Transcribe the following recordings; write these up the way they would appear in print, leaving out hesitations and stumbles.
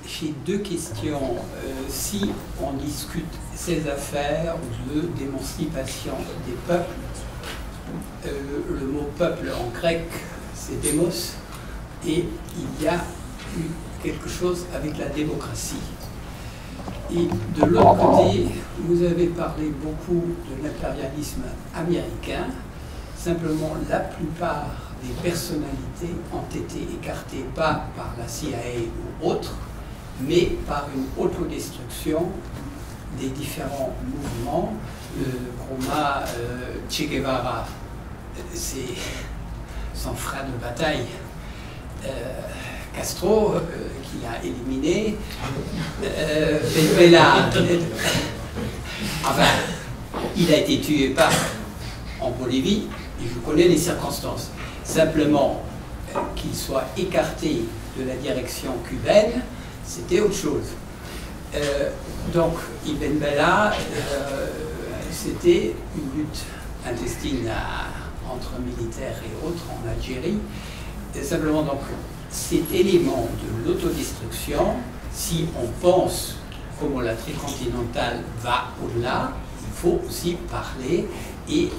J'ai deux questions. Si on discute ces affaires de d'émancipation des peuples, le mot peuple en grec, c'est démos, et il y a eu quelque chose avec la démocratie. Et de l'autre côté, vous avez parlé beaucoup de l'impérialisme américain. Simplement, la plupart des personnalités ont été écartées pas par la CIA ou autre, mais par une autodestruction des différents mouvements. Roma, Che Guevara, c'est son frère de bataille. Castro, qui a éliminé, Venezuela, enfin, il a été tué en Bolivie, et je connais les circonstances. Simplement, qu'il soit écarté de la direction cubaine, c'était autre chose. Donc, Ibn Bella, c'était une lutte intestine entre militaires et autres en Algérie. Et simplement, donc, cet élément de l'autodestruction, si on pense comment la tricontinentale va au-delà, il faut aussi parler et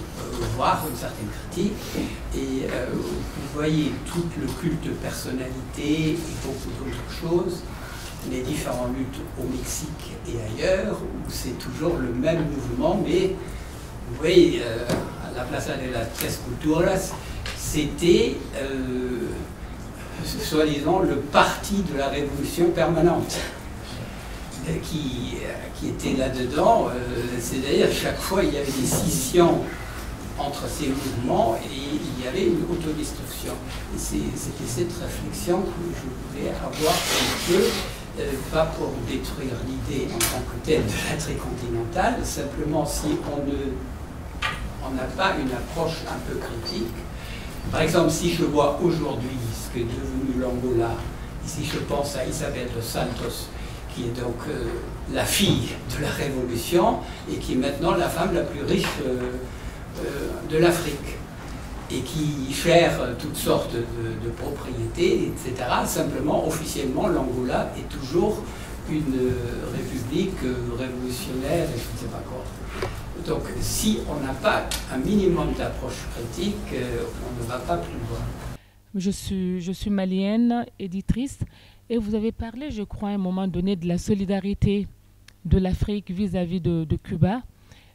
voir une certaine critique. Et vous voyez tout le culte de personnalité et beaucoup d'autres choses, les différentes luttes au Mexique et ailleurs, où c'est toujours le même mouvement, mais vous voyez, à la Plaza de las Tres Culturas, c'était soi-disant le parti de la révolution permanente qui était là-dedans. C'est-à-dire chaque fois il y avait des scissions entre ces mouvements et il y avait une autodestruction. Et c'était cette réflexion que je voulais avoir un peu, pas pour détruire l'idée en tant que telle de la tricontinentale, simplement si on n'a pas une approche un peu critique. Par exemple, si je vois aujourd'hui ce que est devenu l'Angola, si je pense à Isabel dos Santos, qui est donc la fille de la Révolution et qui est maintenant la femme la plus riche de l'Afrique et qui gère toutes sortes de propriétés, etc. Simplement, officiellement, l'Angola est toujours une république révolutionnaire et je ne sais pas quoi. Donc, si on n'a pas un minimum d'approche critique, on ne va pas plus loin. Je suis malienne, éditrice, et vous avez parlé, je crois, à un moment donné, de la solidarité de l'Afrique vis-à-vis de Cuba.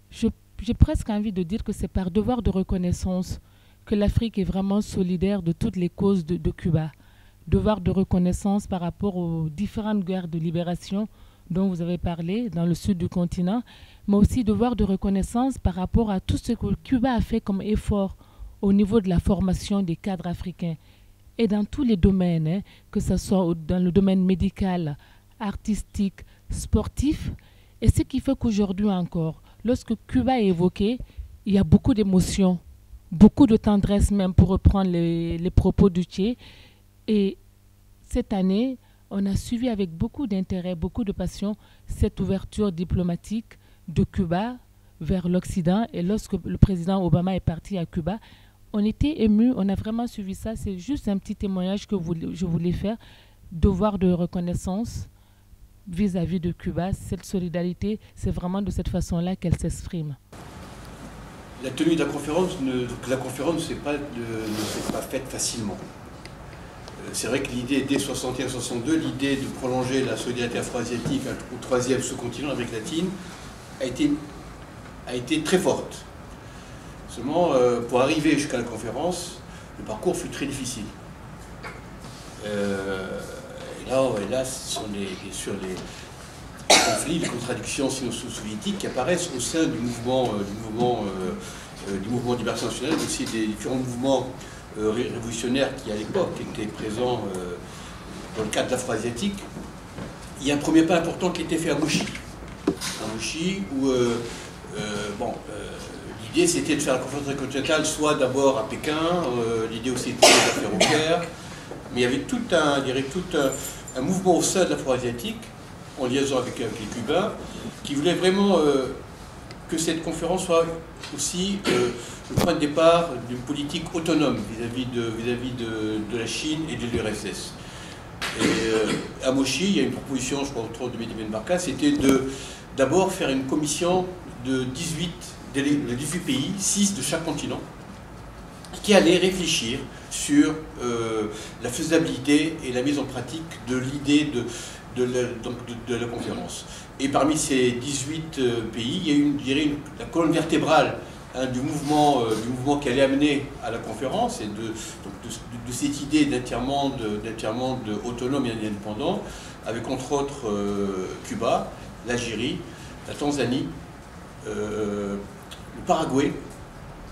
J'ai presque envie de dire que c'est par devoir de reconnaissance que l'Afrique est vraiment solidaire de toutes les causes de Cuba. Devoir de reconnaissance par rapport aux différentes guerres de libération dont vous avez parlé dans le sud du continent, mais aussi devoir de reconnaissance par rapport à tout ce que Cuba a fait comme effort au niveau de la formation des cadres africains. Et dans tous les domaines, hein, que ce soit dans le domaine médical, artistique, sportif. Et ce qui fait qu'aujourd'hui encore, lorsque Cuba est évoqué, il y a beaucoup d'émotions, beaucoup de tendresse même, pour reprendre les propos du Che. Et cette année, on a suivi avec beaucoup d'intérêt, beaucoup de passion, cette ouverture diplomatique de Cuba vers l'Occident. Et lorsque le président Obama est parti à Cuba, on était émus, on a vraiment suivi ça. C'est juste un petit témoignage que je voulais faire. Devoir de reconnaissance vis-à-vis de Cuba. Cette solidarité, c'est vraiment de cette façon-là qu'elle s'exprime. La tenue de la conférence ne s'est pas faite facilement. C'est vrai que l'idée, dès 61-62, l'idée de prolonger la solidarité afro-asiatique au troisième sous-continent, l'Amérique latine, a été très forte. Seulement, pour arriver jusqu'à la conférence, le parcours fut très difficile. Et là, ce sont sur les conflits, les contradictions sino-soviétiques qui apparaissent au sein du mouvement libération nationale, mais aussi des différents mouvements révolutionnaires qui, à l'époque, étaient présents dans le cadre de l'afro-asiatique. Il y a un premier pas important qui a été fait à Mouchy. À Mouchy, où l'idée c'était de faire la conférence continentale soit d'abord à Pékin, l'idée aussi était de la faire au Caire, mais il y avait tout un mouvement au sein de l'afro-asiatique, en liaison avec les Cubains, qui voulait vraiment que cette conférence soit aussi le point de départ d'une politique autonome vis-à-vis de la Chine et de l'URSS. Et à Mochi, il y a une proposition, je crois, autour de Mehdi Ben Barka, c'était d'abord faire une commission de 18 pays, 6 de chaque continent, qui allait réfléchir sur la faisabilité et la mise en pratique de l'idée de la conférence. Et parmi ces 18 pays, il y a eu, je dirais, la colonne vertébrale du mouvement qui allait amener à la conférence, et de cette idée d'intermonde autonome et indépendant, avec entre autres Cuba, l'Algérie, la Tanzanie, le Paraguay,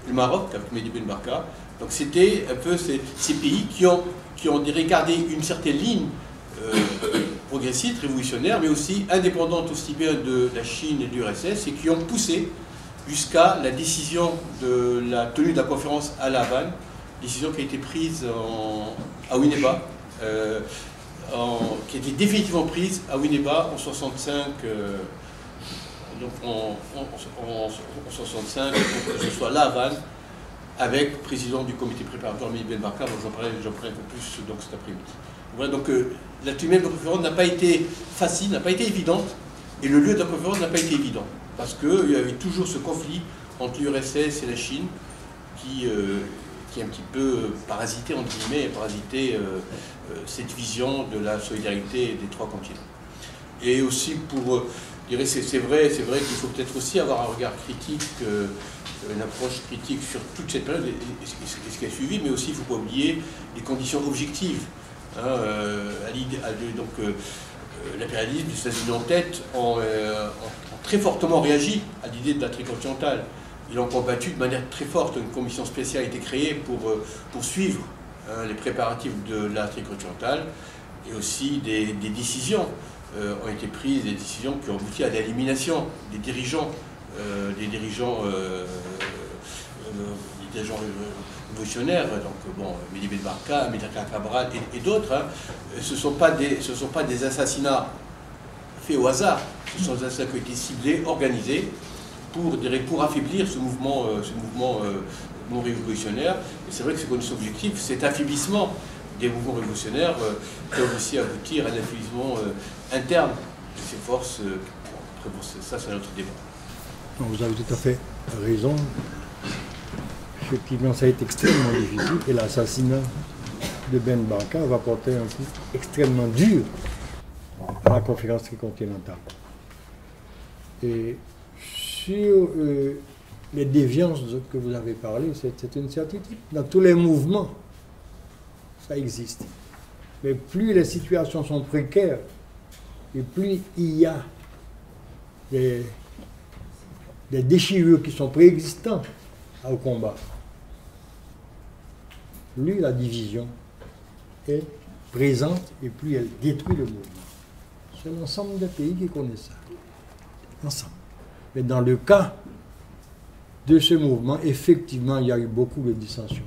le Maroc, avec Mehdi Ben Barka. Donc c'était un peu ces pays qui ont regardé une certaine ligne progressiste, révolutionnaire, mais aussi indépendante aussi bien de la Chine et de l'URSS, et qui ont poussé jusqu'à la décision de la tenue de la conférence à La Havane, décision qui a été prise à Winneba, qui a été définitivement prise à Winneba en 65, donc en 65, pour que ce soit La Havane, avec le président du comité préparatoire, Mehdi Ben Barka, dont j'en parlerai un peu plus donc, cet après-midi. Voilà, donc la tenue de la conférence n'a pas été facile, n'a pas été évidente, et le lieu de la conférence n'a pas été évident, parce qu'il y avait toujours ce conflit entre l'URSS et la Chine, qui un petit peu parasité, entre guillemets, cette vision de la solidarité des trois continents. Et aussi pour, je dirais, c'est vrai qu'il faut peut-être aussi avoir un regard critique, une approche critique sur toute cette période et ce qui a suivi, mais aussi il ne faut pas oublier les conditions objectives. L'impérialisme, les États-Unis en tête, ont très fortement réagi à l'idée de l'Afrique occidentale. Ils l'ont combattu de manière très forte. Une commission spéciale a été créée pour suivre les préparatifs de l'Afrique occidentale, et aussi des décisions ont été prises, des décisions qui ont abouti à l'élimination des dirigeants révolutionnaires, donc bon, Mehdi Ben Barka, Amilcar Cabral et d'autres. Hein. Ce ne sont pas des assassinats faits au hasard, ce sont des assassinats qui ont été ciblés, organisés, pour affaiblir ce mouvement non révolutionnaire. Et c'est vrai que ces conditions objectives, cet affaiblissement des mouvements révolutionnaires peuvent aussi aboutir à un affaiblissement interne de ces forces. Après, bon, ça, c'est un autre débat. Vous avez tout à fait raison. Effectivement, ça a été extrêmement difficile, et l'assassinat de Ben Barka va porter un coup extrêmement dur à la conférence tricontinentale. Et sur les déviances que vous avez parlé, c'est une certitude. Dans tous les mouvements, ça existe. Mais plus les situations sont précaires, et plus il y a des déchirures qui sont préexistantes au combat, plus la division est présente et plus elle détruit le mouvement. C'est l'ensemble des pays qui connaissent ça. Ensemble. Mais dans le cas de ce mouvement, effectivement, il y a eu beaucoup de dissensions.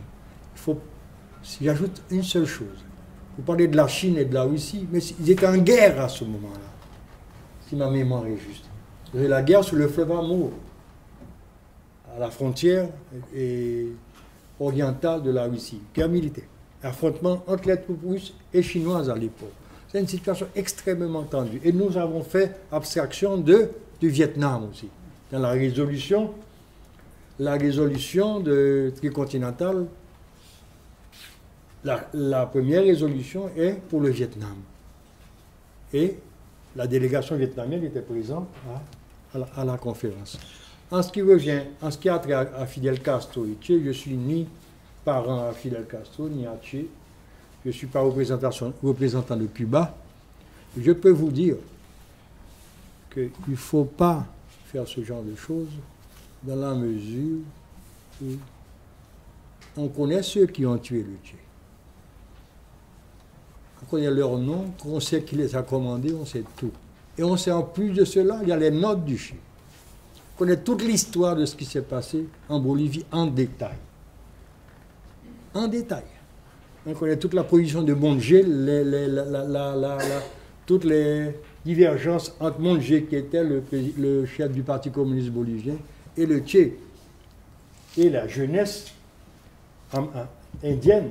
Si j'ajoute une seule chose, vous parlez de la Chine et de la Russie, mais ils étaient en guerre à ce moment-là, si ma mémoire est juste. Il y a la guerre sur le fleuve Amour, à la frontière orientale de la Russie, guerre militaire. Affrontement entre les troupes russes et chinoises à l'époque. C'est une situation extrêmement tendue. Et nous avons fait abstraction du Vietnam aussi. Dans la résolution de tricontinentale, la première résolution est pour le Vietnam. Et la délégation vietnamienne était présente à la conférence. En ce qui a trait à Fidel Castro et Che, je ne suis ni parent à Fidel Castro, ni à Che. Je ne suis pas représentant de Cuba. Je peux vous dire qu'il ne faut pas faire ce genre de choses dans la mesure où on connaît ceux qui ont tué le Che. On connaît leur nom, on sait qui les a commandés, on sait tout. Et on sait en plus de cela, il y a les notes du Che. On connaît toute l'histoire de ce qui s'est passé en Bolivie en détail. En détail. On connaît toute la position de Monge, toutes les divergences entre Monge, qui était le chef du Parti communiste bolivien, et le Che. Et la jeunesse indienne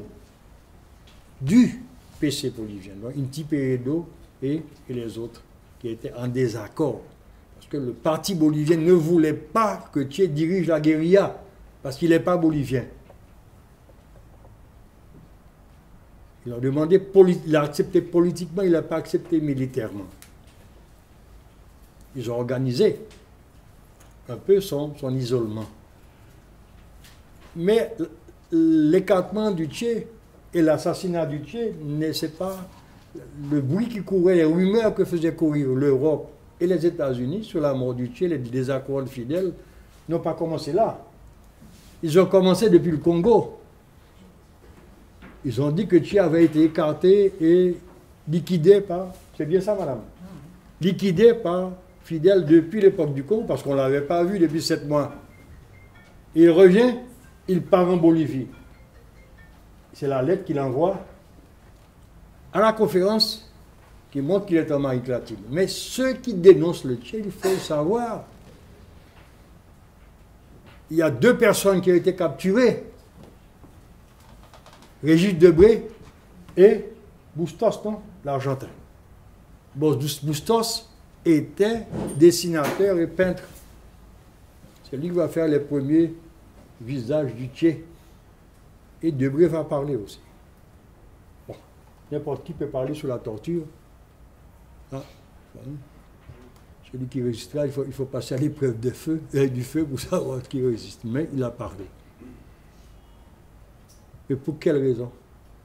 du PC bolivien, donc Inti Peredo et les autres qui étaient en désaccord. Parce que le parti bolivien ne voulait pas que Che dirige la guérilla, parce qu'il n'est pas bolivien. Il a demandé, il a accepté politiquement, il n'a pas accepté militairement. Ils ont organisé un peu son isolement. Mais l'écartement du Che et l'assassinat du Che, c'est pas le bruit qui courait, les rumeurs que faisait courir l'Europe et les États-Unis sur la mort du Che, les désaccords fidèles, n'ont pas commencé là. Ils ont commencé depuis le Congo. Ils ont dit que Che avait été écarté et liquidé par... C'est bien ça, madame? Liquidé par Fidel depuis l'époque du Congo, parce qu'on ne l'avait pas vu depuis 7 mois. Et il revient, il part en Bolivie. C'est la lettre qu'il envoie à la conférence qui montre qu'il est en Amérique latine. Mais ceux qui dénoncent le Che, il faut le savoir. Il y a 2 personnes qui ont été capturées. Régis Debré et Bustos, non, l'Argentin. Bustos était dessinateur et peintre. C'est lui qui va faire les premiers visages du Che. Et Debré va parler aussi. Bon, n'importe qui peut parler sur la torture. Ah, bon. Celui qui résistera, il faut passer à l'épreuve du feu pour savoir qui résiste. Mais il a parlé. Mais pour quelle raison?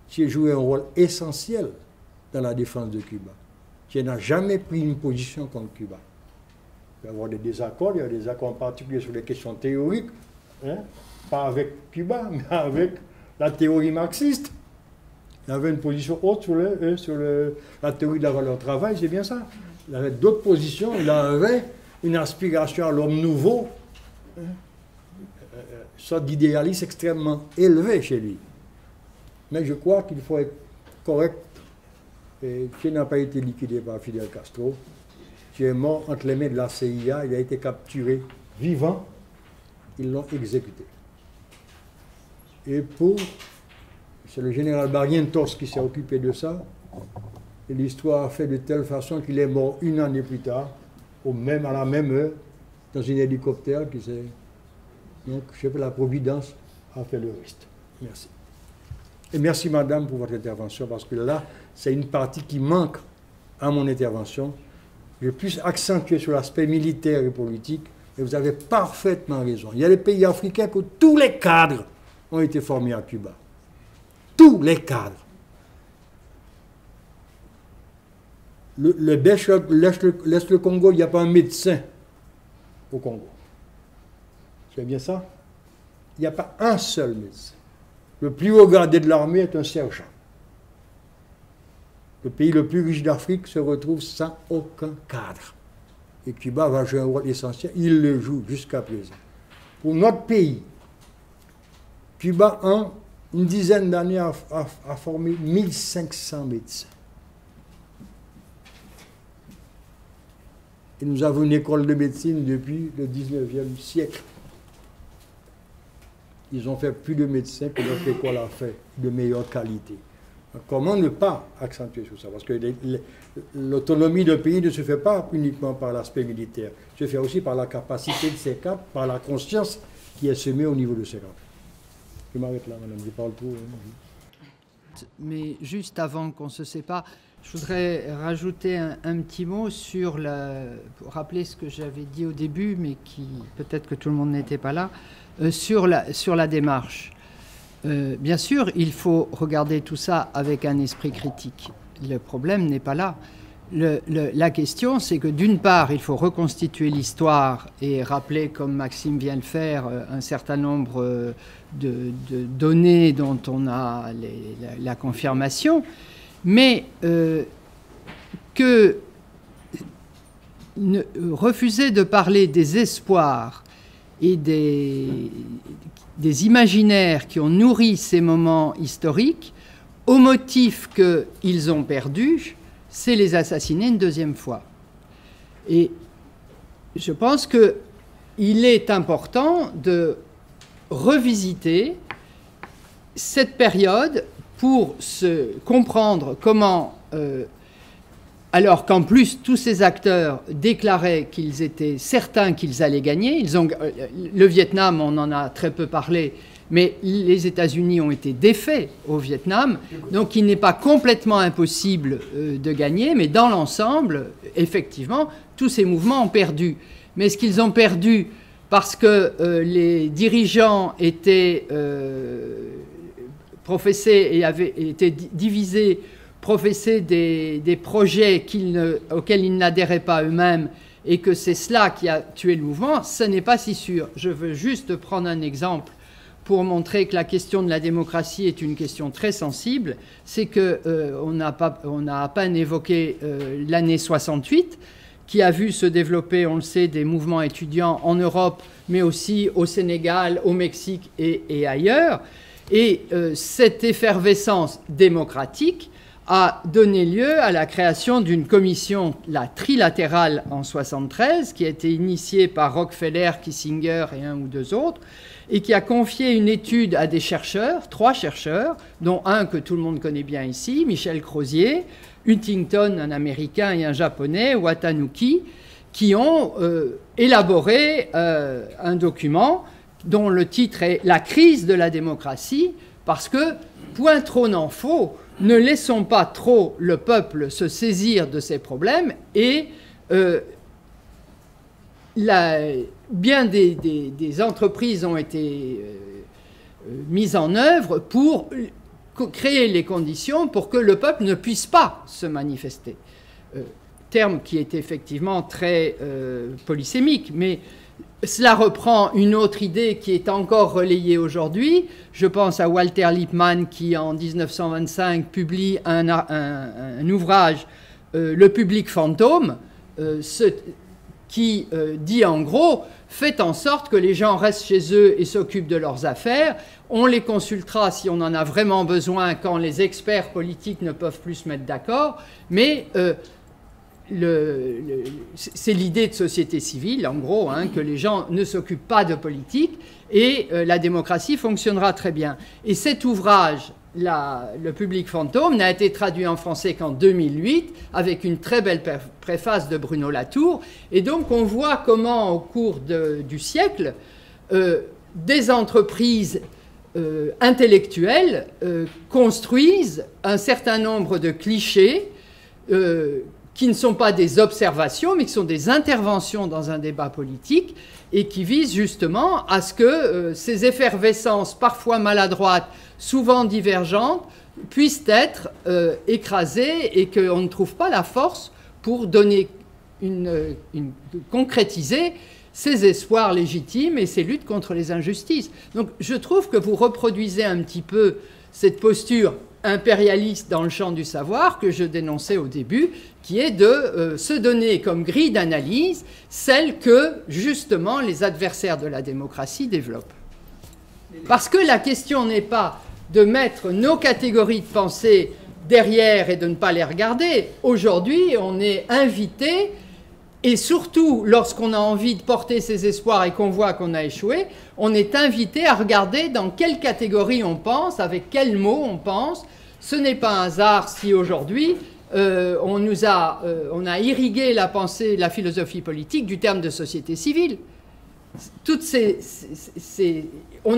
Che joué un rôle essentiel dans la défense de Cuba. Che n'a jamais pris une position contre Cuba. Il peut y avoir des désaccords, il y a des accords en particulier sur les questions théoriques, hein, pas avec Cuba, mais avec la théorie marxiste. Il avait une position haute sur la théorie de la valeur travail, c'est bien ça. Il avait d'autres positions, il avait une aspiration à l'homme nouveau, hein, une sorte d'idéalisme extrêmement élevé chez lui. Mais je crois qu'il faut être correct. Che n'a pas été liquidé par Fidel Castro. Che est mort entre les mains de la CIA. Il a été capturé vivant. Ils l'ont exécuté. Et c'est le général Barrientos qui s'est occupé de ça. Et l'histoire a fait de telle façon qu'il est mort 1 année plus tard, à la même heure, dans un hélicoptère qui s'est... Donc, je sais que la Providence a fait le reste. Merci. Et merci, madame, pour votre intervention, parce que là, c'est une partie qui manque à mon intervention. Je puisse accentuer sur l'aspect militaire et politique, et vous avez parfaitement raison. Il y a des pays africains où tous les cadres ont été formés à Cuba. Tous les cadres. Laisse le Congo, il n'y a pas un médecin au Congo. C'est bien ça? Il n'y a pas un seul médecin. Le plus haut gradé de l'armée est un sergent. Le pays le plus riche d'Afrique se retrouve sans aucun cadre. Et Cuba va jouer un rôle essentiel. Il le joue jusqu'à présent. Pour notre pays, Cuba, en une dizaine d'années, a formé 1500 médecins. Et nous avons une école de médecine depuis le 19e siècle. Ils ont fait plus de médecins que notre école a fait, de meilleure qualité. Comment ne pas accentuer sur ça? Parce que l'autonomie d'un pays ne se fait pas uniquement par l'aspect militaire, se fait aussi par la capacité de ses caps, par la conscience qui est semée au niveau de ses caps. Je m'arrête là, madame, je parle trop. Mais juste avant qu'on se sépare, je voudrais rajouter un petit mot pour rappeler ce que j'avais dit au début, mais qui peut-être que tout le monde n'était pas là. Sur la démarche. Bien sûr, il faut regarder tout ça avec un esprit critique. Le problème n'est pas là. La question, c'est que d'une part, il faut reconstituer l'histoire et rappeler, comme Maxime vient le faire, un certain nombre de données dont on a la confirmation, mais refuser de parler des espoirs et des imaginaires qui ont nourri ces moments historiques, au motif qu'ils ont perdu, c'est les assassiner une deuxième fois. Et je pense qu'il est important de revisiter cette période pour comprendre comment, alors qu'en plus tous ces acteurs déclaraient qu'ils étaient certains qu'ils allaient gagner. Le Vietnam, on en a très peu parlé, mais les États-Unis ont été défaits au Vietnam, donc il n'est pas complètement impossible de gagner, mais dans l'ensemble, effectivement, tous ces mouvements ont perdu. Mais est-ce qu'ils ont perdu parce que les dirigeants étaient professés et avaient été divisés, professaient des projets auxquels ils n'adhéraient pas eux-mêmes, et que c'est cela qui a tué le mouvement? Ce n'est pas si sûr. Je veux juste prendre un exemple pour montrer que la question de la démocratie est une question très sensible. C'est qu'on a à peine évoqué l'année 68, qui a vu se développer, on le sait, des mouvements étudiants en Europe, mais aussi au Sénégal, au Mexique et ailleurs. Et cette effervescence démocratique a donné lieu à la création d'une commission, la trilatérale en 1973, qui a été initiée par Rockefeller, Kissinger et un ou deux autres, et qui a confié une étude à des chercheurs, 3 chercheurs, dont un que tout le monde connaît bien ici, Michel Crozier, Huntington, un Américain, et un Japonais, Watanuki, qui ont élaboré un document dont le titre est « La crise de la démocratie », parce que, point trop n'en faut, ne laissons pas trop le peuple se saisir de ces problèmes, et bien des entreprises ont été mises en œuvre pour créer les conditions pour que le peuple ne puisse pas se manifester. Terme qui est effectivement très polysémique, mais cela reprend une autre idée qui est encore relayée aujourd'hui. Je pense à Walter Lippmann qui, en 1925, publie un ouvrage, Le public fantôme, qui dit en gros, faites en sorte que les gens restent chez eux et s'occupent de leurs affaires. On les consultera si on en a vraiment besoin quand les experts politiques ne peuvent plus se mettre d'accord. Mais c'est l'idée de société civile, en gros, hein, que les gens ne s'occupent pas de politique et la démocratie fonctionnera très bien. Et cet ouvrage, Le public fantôme, n'a été traduit en français qu'en 2008, avec une très belle préface de Bruno Latour. Et donc on voit comment, au cours du siècle, des entreprises intellectuelles construisent un certain nombre de clichés qui ne sont pas des observations, mais qui sont des interventions dans un débat politique, et qui visent justement à ce que ces effervescences, parfois maladroites, souvent divergentes, puissent être écrasées, et qu'on ne trouve pas la force pour donner concrétiser ces espoirs légitimes et ces luttes contre les injustices. Donc je trouve que vous reproduisez un petit peu cette posture impérialiste dans le champ du savoir que je dénonçais au début, qui est de se donner comme grille d'analyse celle que, justement, les adversaires de la démocratie développent. Parce que la question n'est pas de mettre nos catégories de pensée derrière et de ne pas les regarder. Aujourd'hui, on est invité, et surtout lorsqu'on a envie de porter ses espoirs et qu'on voit qu'on a échoué, on est invité à regarder dans quelle catégorie on pense, avec quels mots on pense. Ce n'est pas un hasard si aujourd'hui on a irrigué la pensée, la philosophie politique du terme de société civile. Toutes on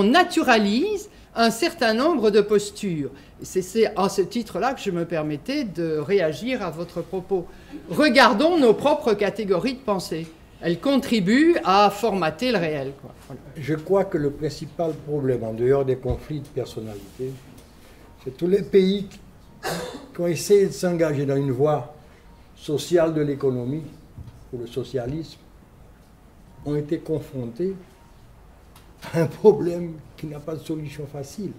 naturalise un certain nombre de postures. C'est à ce titre-là que je me permettais de réagir à votre propos. Regardons nos propres catégories de pensée. Elles contribuent à formater le réel, quoi. Voilà. Je crois que le principal problème, en dehors des conflits de personnalité, c'est tous les pays qui ont essayé de s'engager dans une voie sociale de l'économie, ou le socialisme, ont été confrontés à un problème qui n'a pas de solution facile.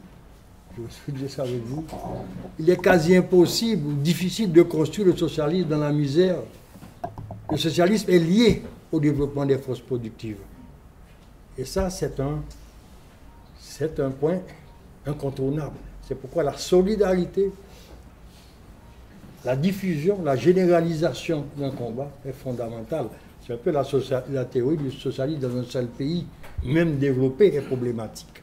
Je vais dire ça avec vous. Il est quasi impossible ou difficile de construire le socialisme dans la misère. Le socialisme est lié au développement des forces productives. Et ça, c'est un point incontournable. C'est pourquoi la solidarité, la diffusion, la généralisation d'un combat est fondamentale. C'est un peu la théorie du socialisme dans un seul pays, même développé, est problématique.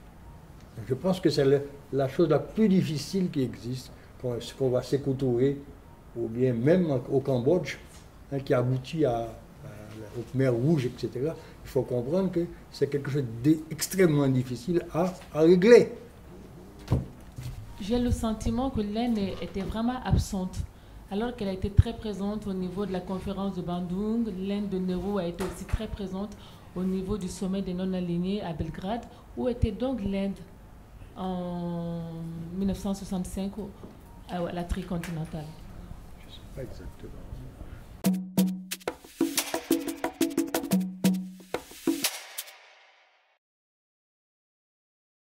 Je pense que c'est la chose la plus difficile qui existe, qu'on va s'écouter, ou bien même au Cambodge, hein, qui aboutit aux mers rouges, etc. Il faut comprendre que c'est quelque chose d'extrêmement difficile à régler. J'ai le sentiment que l'Inde était vraiment absente, alors qu'elle a été très présente au niveau de la conférence de Bandung. L'Inde de Nehru a été aussi très présente au niveau du sommet des non-alignés à Belgrade. Où était donc l'Inde en 1965 à la tricontinentale? Je ne sais pas exactement.